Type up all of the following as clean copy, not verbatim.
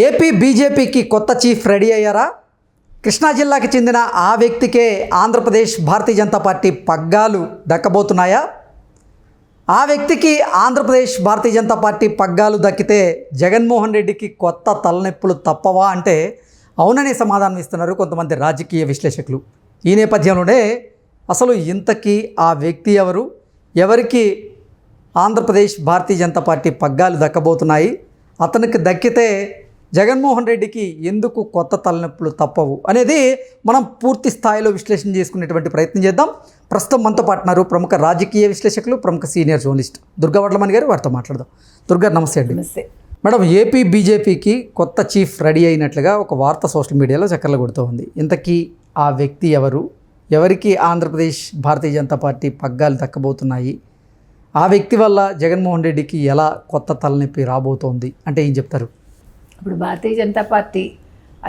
AP బీజేపీకి కొత్త chief ready అయ్యారా? కృష్ణా జిల్లాకి చెందిన ఆ వ్యక్తికే ఆంధ్రప్రదేశ్ భారతీయ జనతా పార్టీ పగ్గాలు దక్కబోతున్నాయా? ఆ వ్యక్తికి ఆంధ్రప్రదేశ్ భారతీయ జనతా పార్టీ పగ్గాలు దక్కితే జగన్మోహన్ రెడ్డికి కొత్త తలనొప్పులు తప్పవా అంటే అవుననే సమాధానం ఇస్తున్నారు కొంతమంది రాజకీయ విశ్లేషకులు. ఈ నేపథ్యంలోనే అసలు ఇంతకీ ఆ వ్యక్తి ఎవరు, ఎవరికి ఆంధ్రప్రదేశ్ భారతీయ జనతా పార్టీ పగ్గాలు దక్కబోతున్నాయి, అతనికి దక్కితే జగన్మోహన్ రెడ్డికి ఎందుకు కొత్త తలనొప్పులు తప్పవు అనేది మనం పూర్తి స్థాయిలో విశ్లేషణ చేసుకునేటువంటి ప్రయత్నం చేద్దాం. ప్రస్తుతం మనతో పాటున్నారు ప్రముఖ రాజకీయ విశ్లేషకులు, ప్రముఖ సీనియర్ జర్నలిస్ట్ దుర్గా వడ్లమణి గారు. వారితో మాట్లాడదాం. దుర్గా, నమస్తే అండి. నమస్తే మేడం, ఏపీ బీజేపీకి కొత్త చీఫ్ రెడీ అయినట్లుగా ఒక వార్త సోషల్ మీడియాలో చక్కర్లు కొడుతూ ఉంది. ఇంతకీ ఆ వ్యక్తి ఎవరు, ఎవరికి ఆంధ్రప్రదేశ్ భారతీయ జనతా పార్టీ పగ్గాలు దక్కబోతున్నాయి, ఆ వ్యక్తి వల్ల జగన్మోహన్ రెడ్డికి ఎలా కొత్త తలనొప్పి రాబోతోంది అంటే ఏం చెప్తారు? ఇప్పుడు భారతీయ జనతా పార్టీ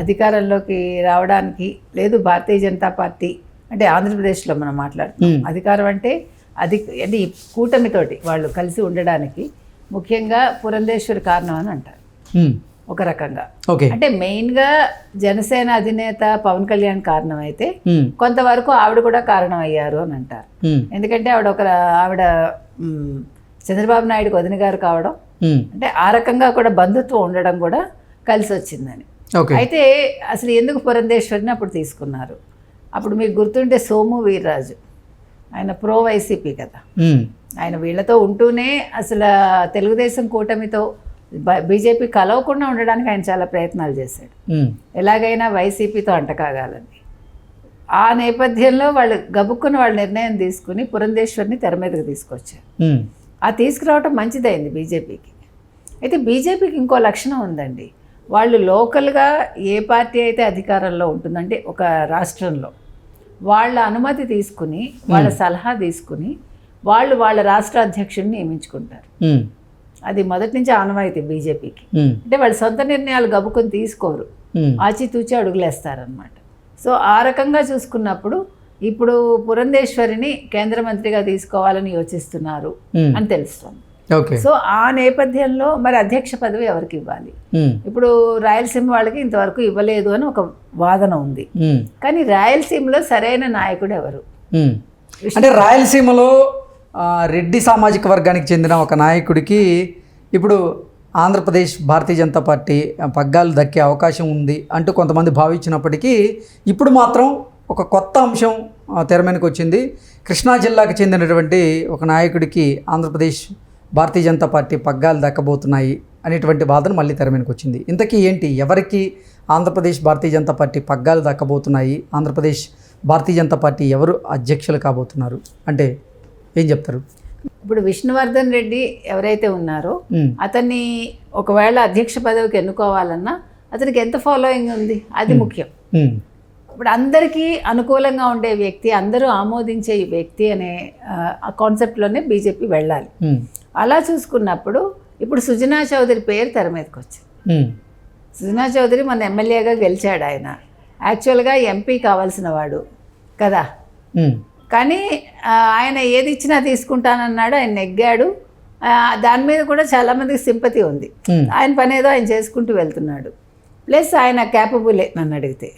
అధికారంలోకి రావడానికి లేదు, భారతీయ జనతా పార్టీ అంటే ఆంధ్రప్రదేశ్లో మనం మాట్లాడుతాం. అధికారం అంటే అంటే ఈ కూటమితోటి వాళ్ళు కలిసి ఉండడానికి ముఖ్యంగా పురంధేశ్వరి కారణం అని అంటారు ఒక రకంగా. అంటే మెయిన్గా జనసేన అధినేత పవన్ కళ్యాణ్ కారణం అయితే కొంతవరకు ఆవిడ కూడా కారణం అయ్యారు అని అంటారు. ఎందుకంటే ఆవిడ చంద్రబాబు నాయుడుకి వదిన గారు కావడం, అంటే ఆ రకంగా కూడా బంధుత్వం ఉండడం కూడా కలిసి వచ్చిందని. అయితే అసలు ఎందుకు పురంధేశ్వరిని అప్పుడు తీసుకున్నారు? అప్పుడు మీకు గుర్తుంటే సోము వీర్రాజు ఆయన ప్రో వైసీపీ కదా, ఆయన వీళ్ళతో ఉంటూనే అసలు తెలుగుదేశం కూటమితో బీజేపీ కలవకుండా ఉండడానికి ఆయన చాలా ప్రయత్నాలు చేశాడు, ఎలాగైనా వైసీపీతో అంటకాగాలని. ఆ నేపథ్యంలో వాళ్ళు గబుక్కుని వాళ్ళ నిర్ణయం తీసుకుని పురంధేశ్వరిని తెర మీదకి తీసుకొచ్చారు. ఆ తీసుకురావటం మంచిదైంది బీజేపీకి. అయితే బీజేపీకి ఇంకో లక్షణం ఉందండి. వాళ్ళు లోకల్గా ఏ పార్టీ అయితే అధికారంలో ఉంటుందంటే ఒక రాష్ట్రంలో వాళ్ళ అనుమతి తీసుకుని, వాళ్ళ సలహా తీసుకుని వాళ్ళ రాష్ట్ర అధ్యక్షుడిని నియమించుకుంటారు. అది మొదటి నుంచి ఆనవాయితీ బీజేపీకి. అంటే వాళ్ళ సొంత నిర్ణయాలు గబుకొని తీసుకోరు, ఆచితూచి అడుగులేస్తారనమాట. సో ఆ రకంగా చూసుకున్నప్పుడు ఇప్పుడు పురంధేశ్వరిని కేంద్ర మంత్రిగా తీసుకోవాలని యోచిస్తున్నారు అని తెలుస్తుంది. సో ఆ నేపథ్యంలో మరి అధ్యక్ష పదవి ఎవరికి ఇవ్వాలి? ఇప్పుడు రాయలసీమ వాళ్ళకి ఇంతవరకు ఇవ్వలేదు అని ఒక వాదన ఉంది. కానీ రాయలసీమలో సరైన నాయకుడు ఎవరు? అంటే రాయలసీమలో రెడ్డి సామాజిక వర్గానికి చెందిన ఒక నాయకుడికి ఇప్పుడు ఆంధ్రప్రదేశ్ భారతీయ జనతా పార్టీ పగ్గాలు దక్కే అవకాశం ఉంది అంటూ కొంతమంది భావించినప్పటికీ ఇప్పుడు మాత్రం ఒక కొత్త అంశం తెర మీదకి వచ్చింది. కృష్ణా జిల్లాకు చెందినటువంటి ఒక నాయకుడికి ఆంధ్రప్రదేశ్ భారతీయ జనతా పార్టీ పగ్గాలు దక్కబోతున్నాయి అనేటువంటి వాదన మళ్ళీ తెర మీదకి వచ్చింది. ఇంతకీ ఏంటి, ఎవరికి ఆంధ్రప్రదేశ్ భారతీయ జనతా పార్టీ పగ్గాలు దక్కబోతున్నాయి, ఆంధ్రప్రదేశ్ భారతీయ జనతా పార్టీ ఎవరు అధ్యక్షులు కాబోతున్నారు అంటే ఏం చెప్తారు? ఇప్పుడు విష్ణువర్ధన్ రెడ్డి ఎవరైతే ఉన్నారో అతన్ని ఒకవేళ అధ్యక్ష పదవికి ఎన్నుకోవాలన్నా అతనికి ఎంత ఫాలోయింగ్ ఉంది అది ముఖ్యం. ఇప్పుడు అందరికీ అనుకూలంగా ఉండే వ్యక్తి, అందరూ ఆమోదించే వ్యక్తి అనే కాన్సెప్ట్లోనే బీజేపీ వెళ్ళాలి. అలా చూసుకున్నప్పుడు ఇప్పుడు సుజనా చౌదరి పేరు తెర మీదకి వచ్చింది. సుజనా చౌదరి మన ఎమ్మెల్యేగా గెలిచాడు. ఆయన యాక్చువల్గా ఎంపీ కావాల్సిన వాడు కదా, కానీ ఆయన ఏది ఇచ్చినా తీసుకుంటానన్నాడు, ఆయన నెగ్గాడు. దాని మీద కూడా చాలామందికి సింపతి ఉంది. ఆయన పని ఏదో ఆయన చేసుకుంటూ వెళ్తున్నాడు. ప్లస్ ఆయన క్యాపబులే నన్ను అడిగితే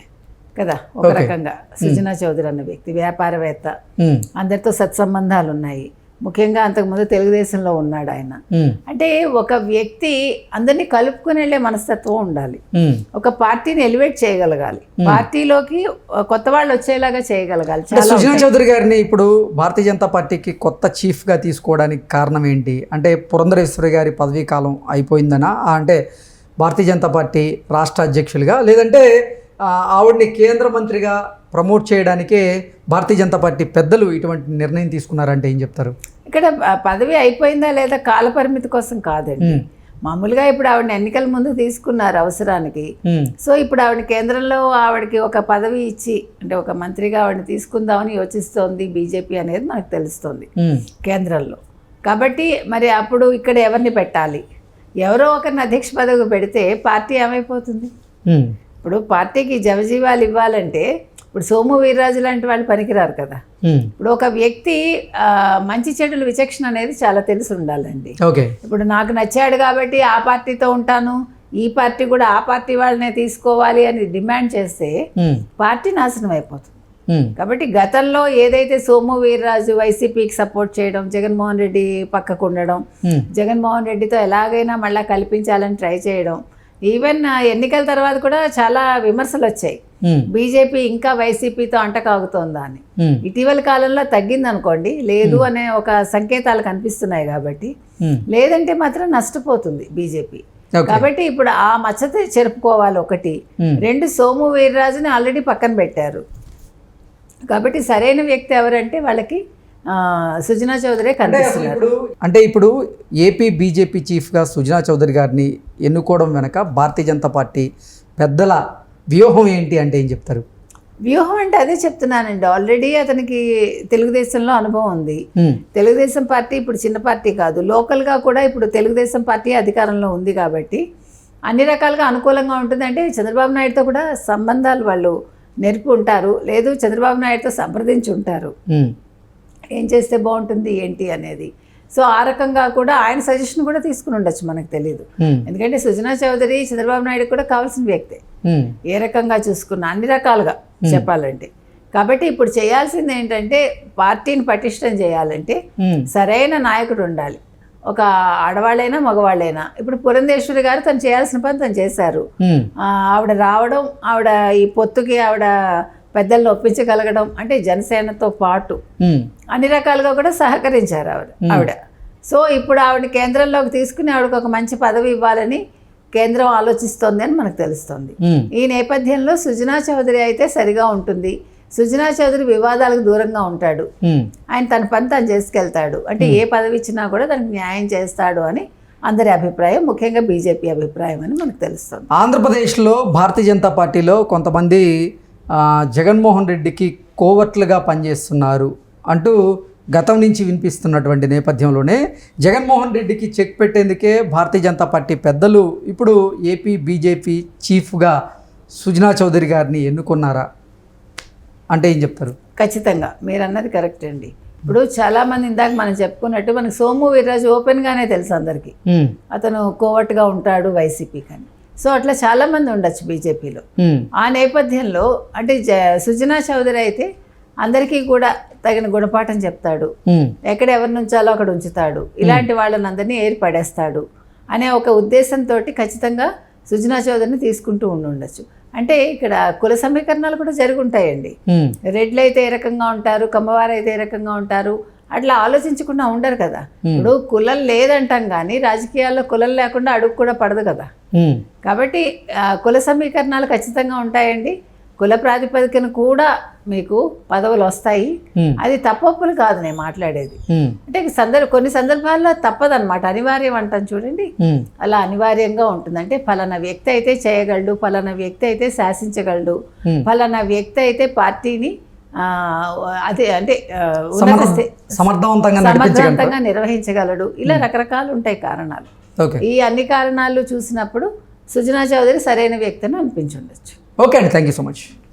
కదా ఒక రకంగా. సుజనా చౌదరి అన్న వ్యక్తి వ్యాపారవేత్త, అందరితో సత్సంబంధాలు ఉన్నాయి. ముఖ్యంగా అంతకుముందు తెలుగుదేశంలో ఉన్నాడు ఆయన. అంటే ఒక వ్యక్తి అందరినీ కలుపుకుని వెళ్ళే మనస్తత్వం ఉండాలి, ఒక పార్టీని ఎలివేట్ చేయగలగాలి, పార్టీలోకి కొత్త వాళ్ళు వచ్చేలాగా చేయగలగాలి. సుజనా చౌదరి గారిని ఇప్పుడు భారతీయ జనతా పార్టీకి కొత్త చీఫ్గా తీసుకోవడానికి కారణం ఏంటి అంటే పురంధరేశ్వరి గారి పదవీ కాలం అయిపోయిందనా, అంటే భారతీయ జనతా పార్టీ రాష్ట్ర అధ్యక్షులుగా, లేదంటే ఆవిడ్ని కేంద్ర మంత్రిగా ప్రమోట్ చేయడానికే భారతీయ జనతా పార్టీ పెద్దలు ఇటువంటి నిర్ణయం తీసుకున్నారంటే ఏం చెప్తారు? ఇక్కడ పదవి అయిపోయిందా లేదా కాలపరిమితి కోసం కాదండి. మామూలుగా ఇప్పుడు ఆవిడని ఎన్నికల ముందు తీసుకున్నారు అవసరానికి. సో ఇప్పుడు ఆవిడ కేంద్రంలో ఆవిడకి ఒక పదవి ఇచ్చి, అంటే ఒక మంత్రిగా ఆవిడని తీసుకుందామని యోచిస్తోంది బీజేపీ అనేది మనకు తెలుస్తుంది కేంద్రంలో. కాబట్టి మరి అప్పుడు ఇక్కడ ఎవరిని పెట్టాలి? ఎవరో ఒకరిని అధ్యక్ష పదవి పెడితే పార్టీ ఏమైపోతుంది? ఇప్పుడు పార్టీకి జవజీవాలు ఇవ్వాలంటే ఇప్పుడు సోము వీర్రాజు లాంటి వాళ్ళు పనికిరారు కదా. ఇప్పుడు ఒక వ్యక్తి మంచి చెడుల విచక్షణ అనేది చాలా తెలిసి ఉండాలండి. ఇప్పుడు నాకు నచ్చాడు కాబట్టి ఆ పార్టీతో ఉంటాను, ఈ పార్టీ కూడా ఆ పార్టీ వాళ్ళనే తీసుకోవాలి అని డిమాండ్ చేస్తే పార్టీ నాశనం అయిపోతుంది. కాబట్టి గతంలో ఏదైతే సోము వీర్రాజు వైసీపీకి సపోర్ట్ చేయడం, జగన్మోహన్ రెడ్డి పక్కకు ఉండడం, జగన్మోహన్ రెడ్డితో ఎలాగైనా మళ్ళీ కల్పించాలని ట్రై చేయడం, ఈవెన్ ఎన్నికల తర్వాత కూడా చాలా విమర్శలు వచ్చాయి, బీజేపీ ఇంకా వైసీపీతో అంటకాగుతోందా అని. ఇటీవల కాలంలో తగ్గింది అనుకోండి, లేదు అనే ఒక సంకేతాలు కనిపిస్తున్నాయి. కాబట్టి లేదంటే మాత్రం నష్టపోతుంది బీజేపీ. కాబట్టి ఇప్పుడు ఆ మచ్చతే చెరుపుకోవాలి ఒకటి. రెండు, సోము వీర్రాజుని ఆల్రెడీ పక్కన పెట్టారు. కాబట్టి సరైన వ్యక్తి ఎవరంటే వాళ్ళకి సుజనా చౌదరి కనిపిస్తున్నారు. అంటే ఇప్పుడు ఏపీ బీజేపీ చీఫ్గా సుజనా చౌదరి గారిని ఎన్నుకోవడం వెనక భారతీయ జనతా పార్టీ పెద్దల వ్యూహం ఏంటి అంటే ఏం చెప్తారు? వ్యూహం అంటే అదే చెప్తున్నానండి, ఆల్రెడీ అతనికి తెలుగుదేశంలో అనుభవం ఉంది. తెలుగుదేశం పార్టీ ఇప్పుడు చిన్న పార్టీ కాదు, లోకల్గా కూడా ఇప్పుడు తెలుగుదేశం పార్టీ అధికారంలో ఉంది. కాబట్టి అన్ని రకాలుగా అనుకూలంగా ఉంటుంది. అంటే చంద్రబాబు నాయుడుతో కూడా సంబంధాలు వాళ్ళు నెరిపి ఉంటారు, లేదు చంద్రబాబు నాయుడుతో సంప్రదించి ఉంటారు, ఏం చేస్తే బాగుంటుంది ఏంటి అనేది. సో ఆ రకంగా కూడా ఆయన సజెషన్ కూడా తీసుకుని ఉండొచ్చు, మనకు తెలియదు. ఎందుకంటే సుజనా చౌదరి చంద్రబాబు నాయుడు కూడా కావాల్సిన వ్యక్తే, ఏ రకంగా చూసుకున్నా అన్ని రకాలుగా చెప్పాలంటే. కాబట్టి ఇప్పుడు చేయాల్సింది ఏంటంటే పార్టీని పటిష్టం చేయాలంటే సరైన నాయకుడు ఉండాలి, ఒక ఆడవాళ్ళైనా మగవాళ్ళైనా. ఇప్పుడు పురంధేశ్వరి గారు తను చేయాల్సిన పని తను చేశారు. ఆవిడ రావడం, ఆవిడ ఈ పొత్తుకి ఆవిడ పెద్దలను ఒప్పించగలగడం, అంటే జనసేనతో పాటు అన్ని రకాలుగా కూడా సహకరించారు ఆవిడ. సో ఇప్పుడు ఆవిడ కేంద్రంలోకి తీసుకుని ఆవిడకి ఒక మంచి పదవి ఇవ్వాలని కేంద్రం ఆలోచిస్తోంది అని మనకు తెలుస్తుంది. ఈ నేపథ్యంలో సుజనా చౌదరి అయితే సరిగా ఉంటుంది. సుజనా చౌదరి వివాదాలకు దూరంగా ఉంటాడు, ఆయన తన పని తను చేసుకెళ్తాడు, అంటే ఏ పదవి ఇచ్చినా కూడా దానికి న్యాయం చేస్తాడు అని అందరి అభిప్రాయం, ముఖ్యంగా బీజేపీ అభిప్రాయం అని మనకు తెలుస్తుంది. ఆంధ్రప్రదేశ్లో భారతీయ జనతా పార్టీలో కొంతమంది జగన్మోహన్ రెడ్డికి కోవర్ట్లుగా పనిచేస్తున్నారు అంటూ గతం నుంచి వినిపిస్తున్నటువంటి నేపథ్యంలోనే జగన్మోహన్ రెడ్డికి చెక్ పెట్టేందుకే భారతీయ జనతా పార్టీ పెద్దలు ఇప్పుడు ఏపీ బీజేపీ చీఫ్గా సుజనా చౌదరి గారిని ఎన్నుకున్నారా అంటే ఏం చెప్తారు? ఖచ్చితంగా మీరు అన్నది కరెక్ట్ అండి. ఇప్పుడు చాలామంది ఇందాక మనం చెప్పుకున్నట్టు మనకి సోము వీర్రాజు ఓపెన్గానే తెలుసు అందరికీ, అతను కోవట్గా ఉంటాడు వైసీపీ కానీ. సో అట్లా చాలామంది ఉండొచ్చు బీజేపీలో. ఆ నేపథ్యంలో అంటే సుజనా చౌదరి అయితే అందరికీ కూడా తగిన గుణపాఠం చెప్తాడు, ఎక్కడ ఎవరి నుంచాలో అక్కడ ఉంచుతాడు, ఇలాంటి వాళ్ళని అందరినీ ఏర్పడేస్తాడు అనే ఒక ఉద్దేశంతో ఖచ్చితంగా సుజనా చౌదరిని తీసుకుంటూ ఉండొచ్చు. అంటే ఇక్కడ కుల సమీకరణాలు కూడా జరుగుంటాయండి. రెడ్లు అయితే ఏ రకంగా ఉంటారు, కమ్మవారు అయితే ఏ రకంగా ఉంటారు, అట్లా ఆలోచించకుండా ఉండరు కదా. ఇప్పుడు కులం లేదంటాం కానీ రాజకీయాల్లో కులం లేకుండా అడుగు కూడా పడదు కదా. కాబట్టి కుల సమీకరణాలు ఖచ్చితంగా ఉంటాయండి. కుల ప్రాతిపదికన కూడా మీకు పదవులు వస్తాయి, అది తప్పొప్పులు కాదు నేను మాట్లాడేది. అంటే కొన్ని సందర్భాల్లో తప్పదన్నమాట, అనివార్యం అంటాం చూడండి, అలా అనివార్యంగా ఉంటుంది. అంటే ఫలానా వ్యక్తి అయితే చేయగలడు, ఫలానా వ్యక్తి అయితే శాసించగలడు, ఫలానా వ్యక్తి అయితే పార్టీని అదే అంటే సమర్థవంతంగా నిర్వహించగలడు. ఇలా రకరకాలు ఉంటాయి కారణాలు. ఈ అన్ని కారణాలు చూసినప్పుడు సుజనా చౌదరి సరైన వ్యక్తి అని అనిపించుండొచ్చు. ఓకే అండి, థ్యాంక్ యూ సో మచ్.